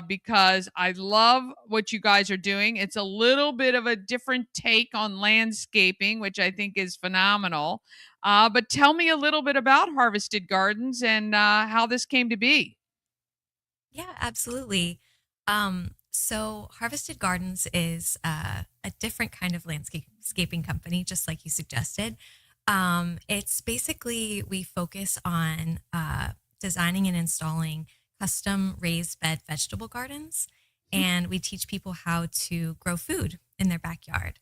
because I love what you guys are doing. It's a little bit of a different take on landscaping, which I think is phenomenal. But tell me a little bit about Harvested Gardens and how this came to be. Yeah, absolutely. So Harvested Gardens is a different kind of landscaping company, just like you suggested. It's basically, we focus on designing and installing custom raised bed vegetable gardens, and we teach people how to grow food in their backyard.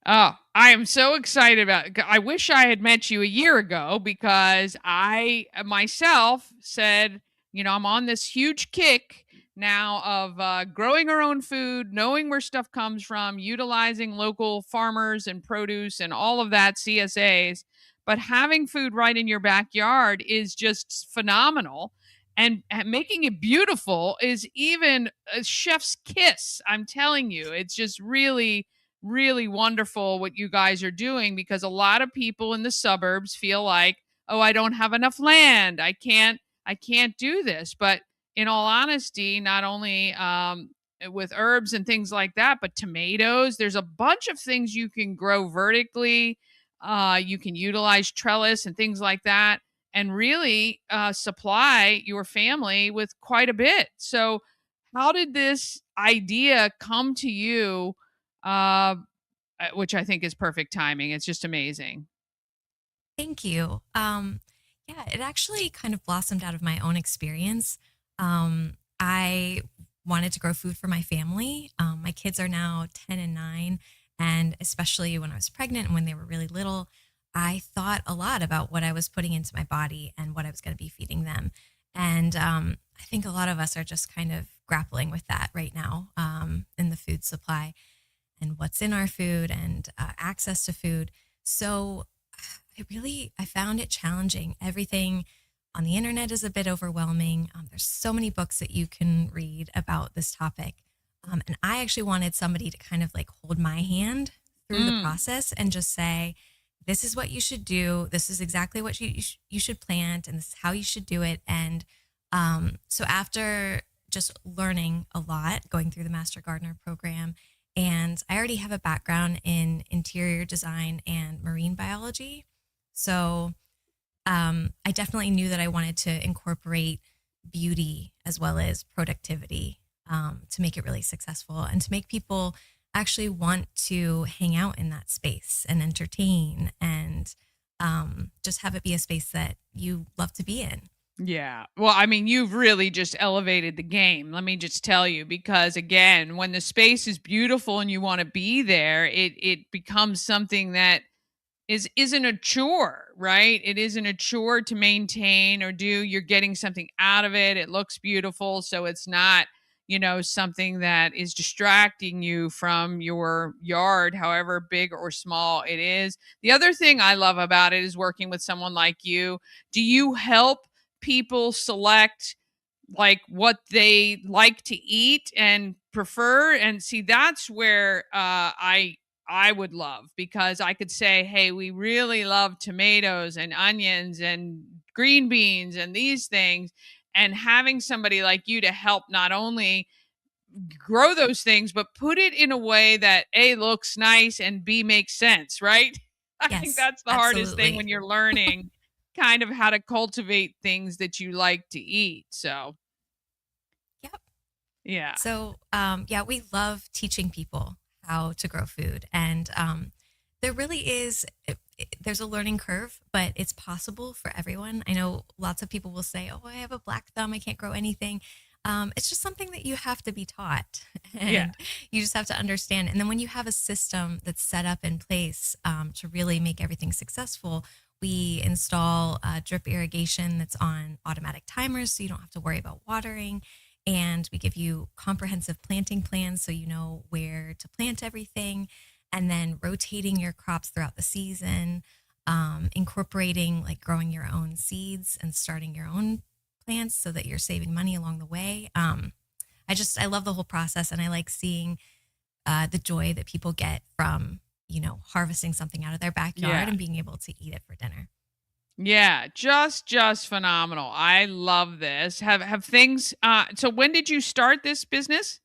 Oh, I am so excited about it. I wish I had met you a year ago, because I myself said, I'm on this huge kick now of growing our own food, knowing where stuff comes from, utilizing local farmers and produce and all of that, CSAs. But having food right in your backyard is just phenomenal. and making it beautiful is even a chef's kiss. I'm telling you, it's just really, really wonderful what you guys are doing, because a lot of people in the suburbs feel like, oh, I don't have enough land. I can't do this. But in all honesty, not only with herbs and things like that, but tomatoes, there's a bunch of things you can grow vertically. You can utilize trellis and things like that, and really supply your family with quite a bit. So, how did this idea come to you? Which I think is perfect timing. It's just amazing. Thank you. Yeah, it actually kind of blossomed out of my own experience. I wanted to grow food for my family. My kids are now 10 and 9. And especially when I was pregnant and when they were really little, I thought a lot about what I was putting into my body and what I was going to be feeding them. And I think a lot of us are just kind of grappling with that right now in the food supply and what's in our food and access to food. So I found it challenging. Everything on the internet is a bit overwhelming. There's so many books that you can read about this topic. And I actually wanted somebody to kind of like hold my hand through the process and just say, this is what you should do. This is exactly what you should plant, and this is how you should do it. And so after just learning a lot, going through the Master Gardener program, and I already have a background in interior design and marine biology. So I definitely knew that I wanted to incorporate beauty as well as productivity to make it really successful and to make people actually want to hang out in that space and entertain and just have it be a space that you love to be in. Yeah. Well, I mean, you've really just elevated the game. Let me just tell you, because again, when the space is beautiful and you want to be there, it becomes something that isn't a chore, right? It isn't a chore to maintain or do. You're getting something out of it. It looks beautiful, so it's not, something that is distracting you from your yard, however big or small it is. The other thing I love about it is working with someone like you. Do you help people select like what they like to eat and prefer? And see, that's where I would love, because I could say, hey, we really love tomatoes and onions and green beans and these things. And having somebody like you to help not only grow those things, but put it in a way that A, looks nice, and B, makes sense, right? I think Yes, that's the hardest thing when absolutely. you're learning kind of how to cultivate things that you like to eat. So, Yep. yeah. So, yeah, we love teaching people how to grow food. And there really is, there's a learning curve, but it's possible for everyone. I know lots of people will say, oh, I have a black thumb, I can't grow anything. It's just something that you have to be taught Yeah. and you just have to understand. And then when you have a system that's set up in place to really make everything successful, we install drip irrigation that's on automatic timers, so you don't have to worry about watering. And we give you comprehensive planting plans so you know where to plant everything, and then rotating your crops throughout the season, incorporating like growing your own seeds and starting your own plants so that you're saving money along the way. I love the whole process, and I like seeing the joy that people get from, harvesting something out of their backyard Yeah. and being able to eat it for dinner. Yeah, just phenomenal. I love this. Have things so when did you start this business?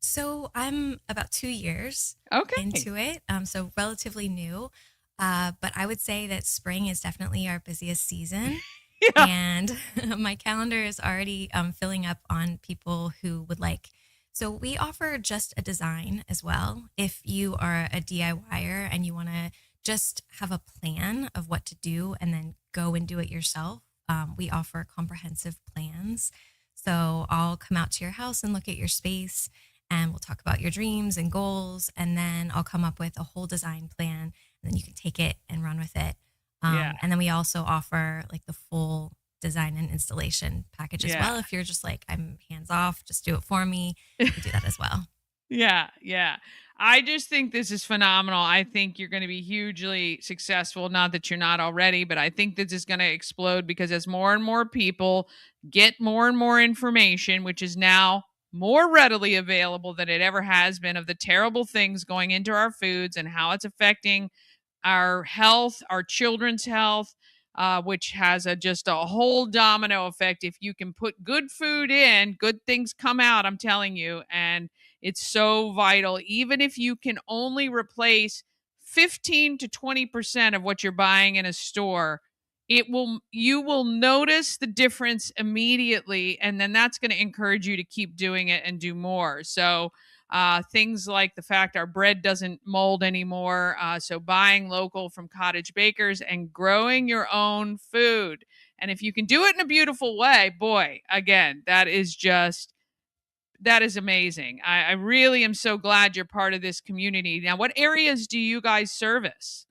So I'm about 2 years Okay. into it, so relatively new. But I would say that spring is definitely our busiest season. Yeah. And my calendar is already filling up on people who would like. So we offer just a design as well. If you are a DIYer and you want to just have a plan of what to do and then go and do it yourself, we offer comprehensive plans. So I'll come out to your house and look at your space, and we'll talk about your dreams and goals. And then I'll come up with a whole design plan, and then you can take it and run with it. Yeah. And then we also offer like the full design and installation package as Yeah. well. If you're just like, I'm hands off, just do it for me, you can do that as well. Yeah, yeah. I just think this is phenomenal. I think you're going to be hugely successful. Not that you're not already, but I think this is going to explode because as more and more people get more and more information, which is now more readily available than it ever has been, of the terrible things going into our foods and how it's affecting our health, our children's health, which has just a whole domino effect. If you can put good food in, good things come out, I'm telling you. And it's so vital. Even if you can only replace 15 to 20% of what you're buying in a store, you will notice the difference immediately. And then that's going to encourage you to keep doing it and do more. So, things like the fact our bread doesn't mold anymore. So buying local from cottage bakers and growing your own food. And if you can do it in a beautiful way, boy, again, that is amazing. I really am so glad you're part of this community. Now, what areas do you guys service?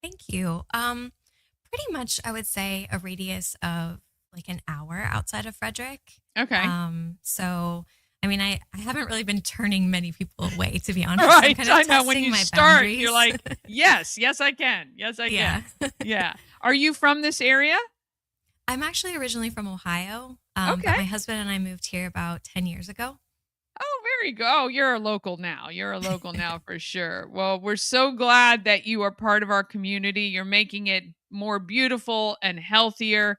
Thank you. Pretty much, I would say a radius of like an hour outside of Frederick. Okay. So I mean, I haven't really been turning many people away, to be honest. Right. I'm kind of I know when testing you my start, boundaries. you're like, yes, I can. Yes, I Yeah. can. Yeah. Are you from this area? I'm actually originally from Ohio. But Okay. my husband and I moved here about 10 years ago. Oh, very good. Oh, you're a local now. You're a local now for sure. Well, we're so glad that you are part of our community. You're making it more beautiful and healthier.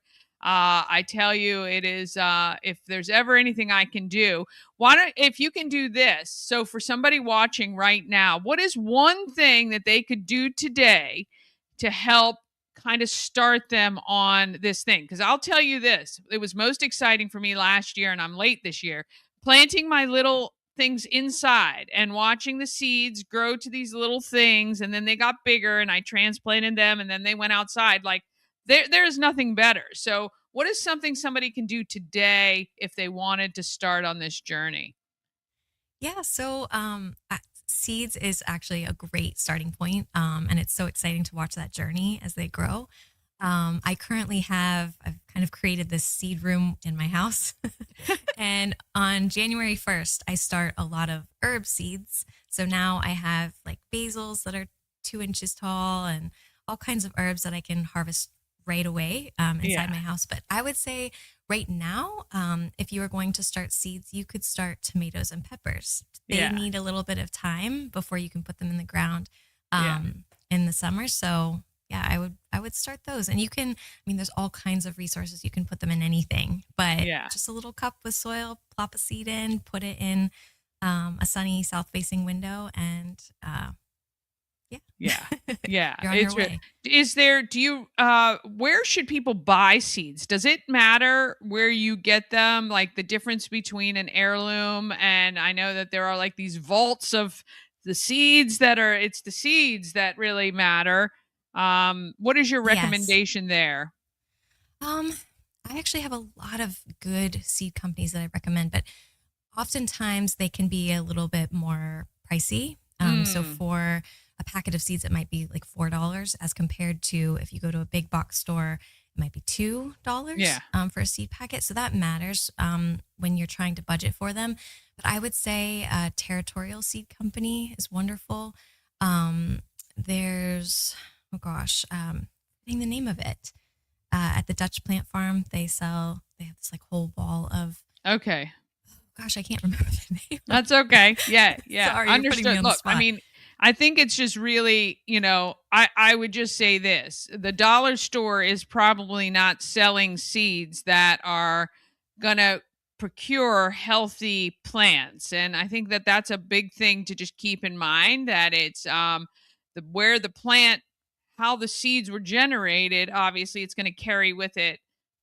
I tell you, it is, if there's ever anything I can do, if you can do this. So for somebody watching right now, what is one thing that they could do today to help kind of start them on this thing? Because I'll tell you this, it was most exciting for me last year, and I'm late this year, planting my little things inside and watching the seeds grow to these little things, and then they got bigger and I transplanted them and then they went outside. Like there's nothing better. So what is something somebody can do today if they wanted to start on this journey? Yeah. So seeds is actually a great starting point. And it's so exciting to watch that journey as they grow. I've kind of created this seed room in my house. And on January 1st, I start a lot of herb seeds. So now I have like basils that are 2 inches tall and all kinds of herbs that I can harvest right away inside my house. But I would say right now, if you were going to start seeds, you could start tomatoes and peppers. They need a little bit of time before you can put them in the ground in the summer. So yeah, I would start those. And you can, I mean, there's all kinds of resources. You can put them in anything, but just a little cup with soil, plop a seed in, put it in a sunny south facing window, and Yeah. you're on your way. Where should people buy seeds? Does it matter where you get them? Like the difference between an heirloom, and I know that there are like these vaults of the seeds it's the seeds that really matter. What is your recommendation there? I actually have a lot of good seed companies that I recommend, but oftentimes they can be a little bit more pricey. So for a packet of seeds, it might be like $4 as compared to if you go to a big box store, it might be $2 for a seed packet. So that matters when you're trying to budget for them. But I would say a Territorial Seed Company is wonderful. There's, getting the name of it. At the Dutch Plant Farm, they have this like whole wall of. Okay. Gosh, I can't remember the name. That's okay. Yeah. Sorry, Understood. you're putting me on the Look, I spot. mean, I think it's just really, I would just say this. The dollar store is probably not selling seeds that are going to procure healthy plants. And I think that that's a big thing to just keep in mind, that it's where the plant, how the seeds were generated. Obviously, it's going to carry with it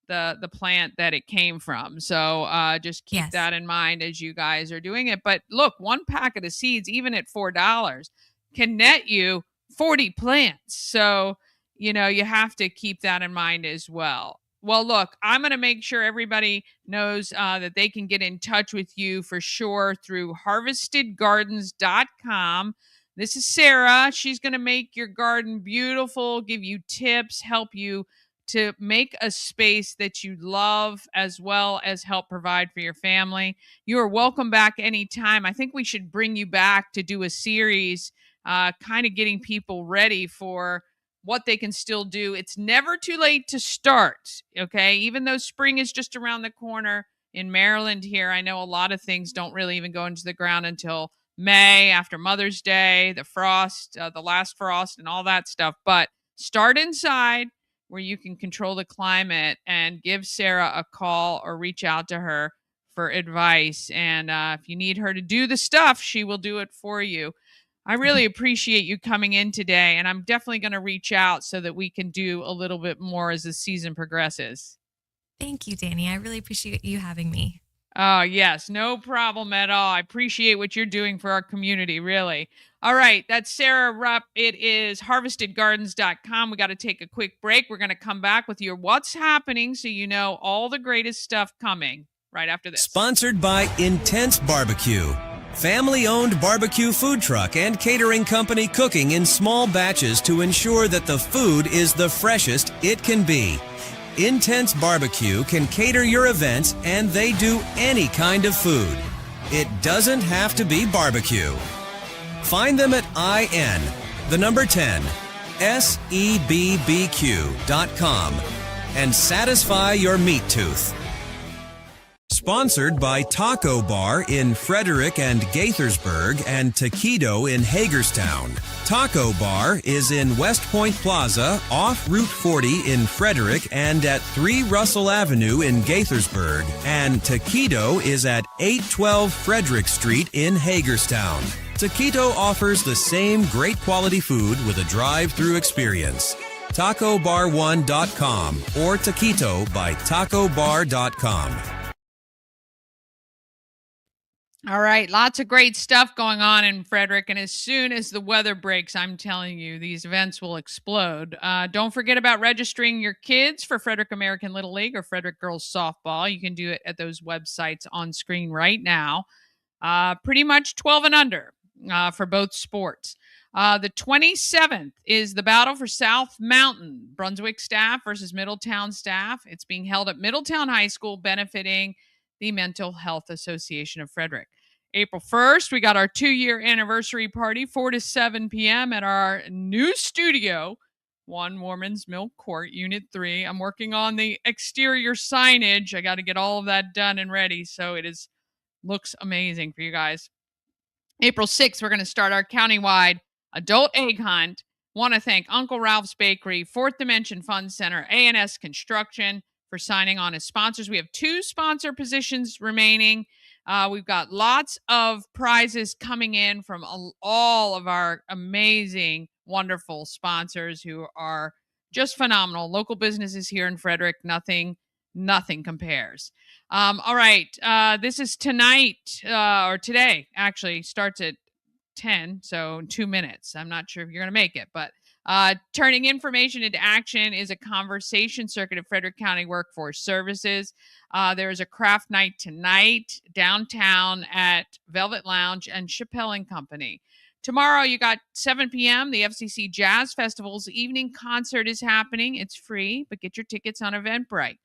the plant that it came from. So just keep that in mind as you guys are doing it. But look, one packet of seeds, even at $4, can net you 40 plants. So, you have to keep that in mind as well. Well, look, I'm going to make sure everybody knows that they can get in touch with you for sure through harvestedgardens.com. This is Sarah. She's going to make your garden beautiful, give you tips, help you to make a space that you love as well as help provide for your family. You are welcome back anytime. I think we should bring you back to do a series, kind of getting people ready for what they can still do. It's never too late to start, okay? Even though spring is just around the corner in Maryland here, I know a lot of things don't really even go into the ground until May, after Mother's Day, the frost, the last frost, and all that stuff. But start inside where you can control the climate, and give Sarah a call or reach out to her for advice. And if you need her to do the stuff, she will do it for you. I really appreciate you coming in today, and I'm definitely going to reach out so that we can do a little bit more as the season progresses. Thank you, Dani. I really appreciate you having me. Oh, yes, no problem at all. I appreciate what you're doing for our community, really. All right, that's Sarah Rupp. It is harvestedgardens.com. We got to take a quick break. We're going to come back with your what's happening so you know all the greatest stuff coming right after this. Sponsored by Intense Barbecue. Family-owned barbecue food truck and catering company cooking in small batches to ensure that the food is the freshest it can be. Intense Barbecue can cater your events, and they do any kind of food. It doesn't have to be barbecue. Find them at SEBBQ.com and satisfy your meat tooth. Sponsored by Taco Bar in Frederick and Gaithersburg and Taquito in Hagerstown. Taco Bar is in West Point Plaza off Route 40 in Frederick and at 3 Russell Avenue in Gaithersburg. And Taquito is at 812 Frederick Street in Hagerstown. Taquito offers the same great quality food with a drive-through experience. TacoBar1.com or Taquito by TacoBar.com. All right, lots of great stuff going on in Frederick, and as soon as the weather breaks, I'm telling you, these events will explode. Don't forget about registering your kids for Frederick American Little League or Frederick Girls Softball. You can do it at those websites on screen right now. Pretty much 12 and under for both sports. The 27th is the battle for South Mountain, Brunswick staff versus Middletown staff. It's being held at Middletown High School, benefiting the Mental Health Association of Frederick. April 1st, we got our 2-year anniversary party, 4 to 7 p.m. at our new studio, 1 Mormon's Mill Court, Unit 3. I'm working on the exterior signage. I got to get all of that done and ready, so looks amazing for you guys. April 6th, we're going to start our countywide adult egg hunt. Want to thank Uncle Ralph's Bakery, Fourth Dimension Fun Center, A&S Construction, for signing on as sponsors. We have 2 sponsor positions remaining. We've got lots of prizes coming in from all of our amazing, wonderful sponsors who are just phenomenal. Local businesses here in Frederick, nothing compares. All right, this is tonight, or today, actually, starts at 10, so in 2 minutes. I'm not sure if you're going to make it, but turning information into action is a conversation circuit of Frederick County Workforce Services. There is a craft night tonight downtown at Velvet Lounge and Chappelle and Company. Tomorrow, you got 7 p.m. The FCC Jazz Festival's evening concert is happening. It's free, but get your tickets on Eventbrite.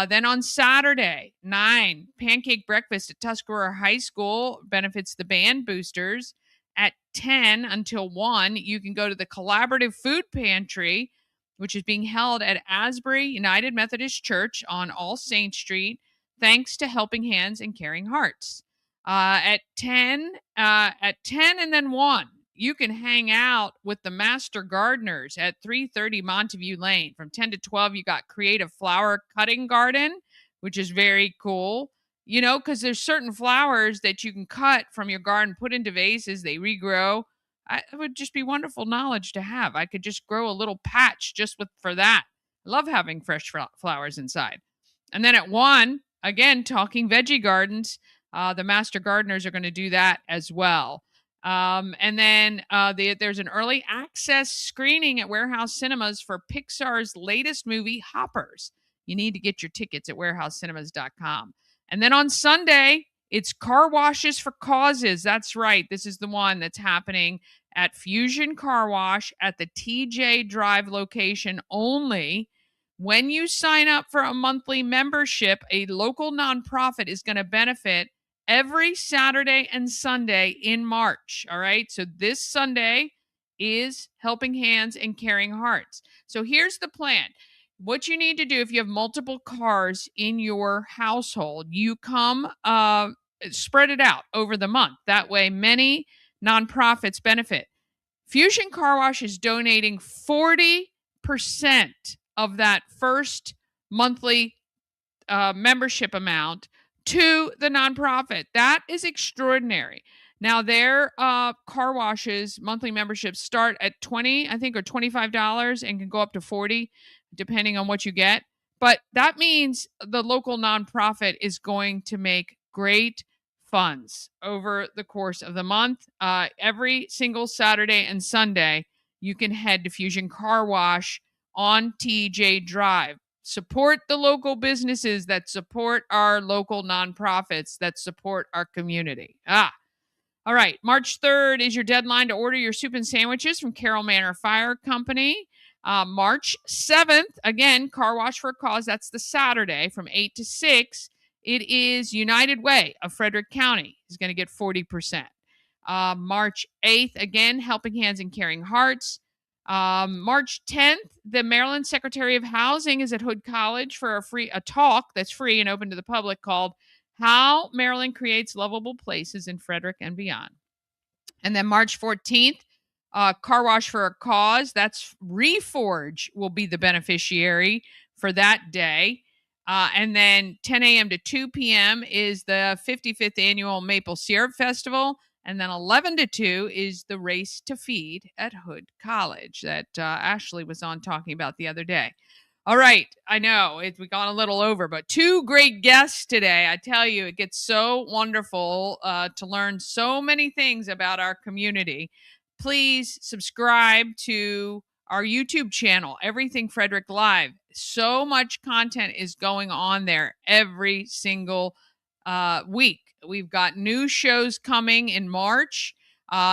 Then on Saturday, 9, pancake breakfast at Tuscarora High School benefits the band boosters. At 10 until 1, you can go to the Collaborative Food Pantry, which is being held at Asbury United Methodist Church on All Saints Street, thanks to Helping Hands and Caring Hearts. At 10 and then 1, you can hang out with the Master Gardeners at 330 Montague Lane. From 10 to 12, you got Creative Flower Cutting Garden, which is very cool. You know, because there's certain flowers that you can cut from your garden, put into vases, they regrow. It would just be wonderful knowledge to have. I could just grow a little patch just for that. I love having fresh flowers inside. And then at 1, again, talking veggie gardens, the Master Gardeners are going to do that as well. And then there's an early access screening at Warehouse Cinemas for Pixar's latest movie, Hoppers. You need to get your tickets at warehousecinemas.com. And then on Sunday, it's Car Washes for Causes. That's right. This is the one that's happening at Fusion Car Wash at the TJ Drive location only. when you sign up for a monthly membership, a local nonprofit is going to benefit every Saturday and Sunday in March. All right. So this Sunday is Helping Hands and Caring Hearts. So here's the plan. What you need to do if you have multiple cars in your household, you come spread it out over the month. That way, many nonprofits benefit. Fusion Car Wash is donating 40% of that first monthly membership amount to the nonprofit. That is extraordinary. Now, their car washes, monthly memberships start at $20, I think, or $25 and can go up to $40, depending on what you get. But that means the local nonprofit is going to make great funds over the course of the month. Every single Saturday and Sunday, you can head to Fusion Car Wash on TJ Drive. Support the local businesses that support our local nonprofits that support our community. All right. March 3rd is your deadline to order your soup and sandwiches from Carroll Manor Fire Company. March 7th, again, Car Wash for a Cause. That's the Saturday from 8 to 6. It is United Way of Frederick County is going to get 40%. March 8th, again, Helping Hands and Caring Hearts. March 10th, the Maryland Secretary of Housing is at Hood College for a talk that's free and open to the public called How Maryland Creates Lovable Places in Frederick and Beyond. And then March 14th, Car Wash for a Cause. That's Reforge will be the beneficiary for that day. And then 10 a.m. to 2 p.m. is the 55th Annual Maple Syrup Festival. And then 11 to 2 is the Race to Feed at Hood College that Ashley was on talking about the other day. All right. I know we got a little over, but 2 great guests today. I tell you, it gets so wonderful to learn so many things about our community. Please subscribe to our YouTube channel, Everything Frederick Live. So much content is going on there every single week. We've got new shows coming in March,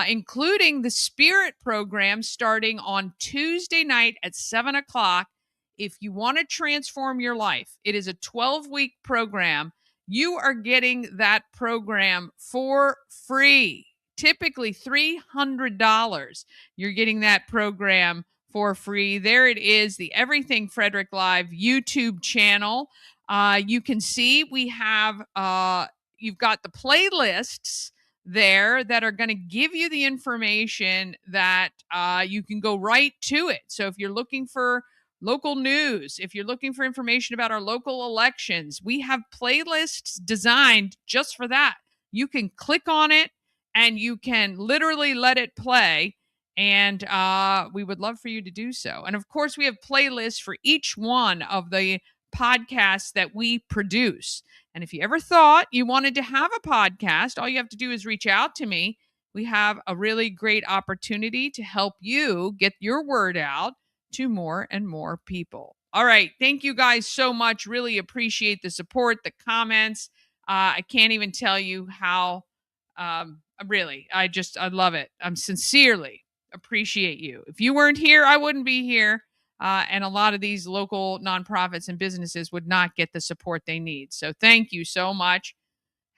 including the Spirit program starting on Tuesday night at 7 o'clock. If you want to transform your life, it is a 12-week program. You are getting that program for free, typically $300. You're getting that program for free. There it is, the Everything Frederick Live YouTube channel. You can see we have, you've got the playlists there that are going to give you the information that you can go right to it. So if you're looking for local news, if you're looking for information about our local elections, we have playlists designed just for that. You can click on it and you can literally let it play. And we would love for you to do so. And of course, we have playlists for each one of the podcasts that we produce. And if you ever thought you wanted to have a podcast, all you have to do is reach out to me. We have a really great opportunity to help you get your word out to more and more people. All right. Thank you guys so much. Really appreciate the support, the comments. I can't even tell you how, I love it. I'm sincerely appreciate you. If you weren't here, I wouldn't be here. And a lot of these local nonprofits and businesses would not get the support they need. So thank you so much.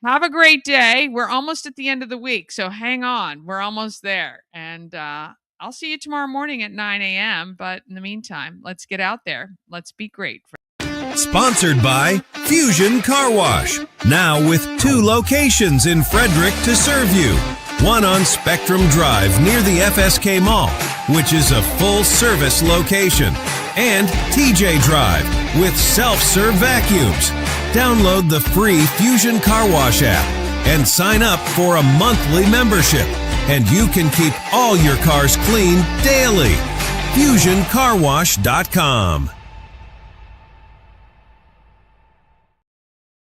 Have a great day. We're almost at the end of the week, so hang on. We're almost there. And I'll see you tomorrow morning at 9 a.m. But in the meantime, let's get out there. Let's be great. Sponsored by Fusion Car Wash. Now with 2 locations in Frederick to serve you. One on Spectrum Drive near the FSK Mall, which is a full-service location. And TJ Drive with self-serve vacuums. Download the free Fusion Car Wash app and sign up for a monthly membership. And you can keep all your cars clean daily. FusionCarWash.com.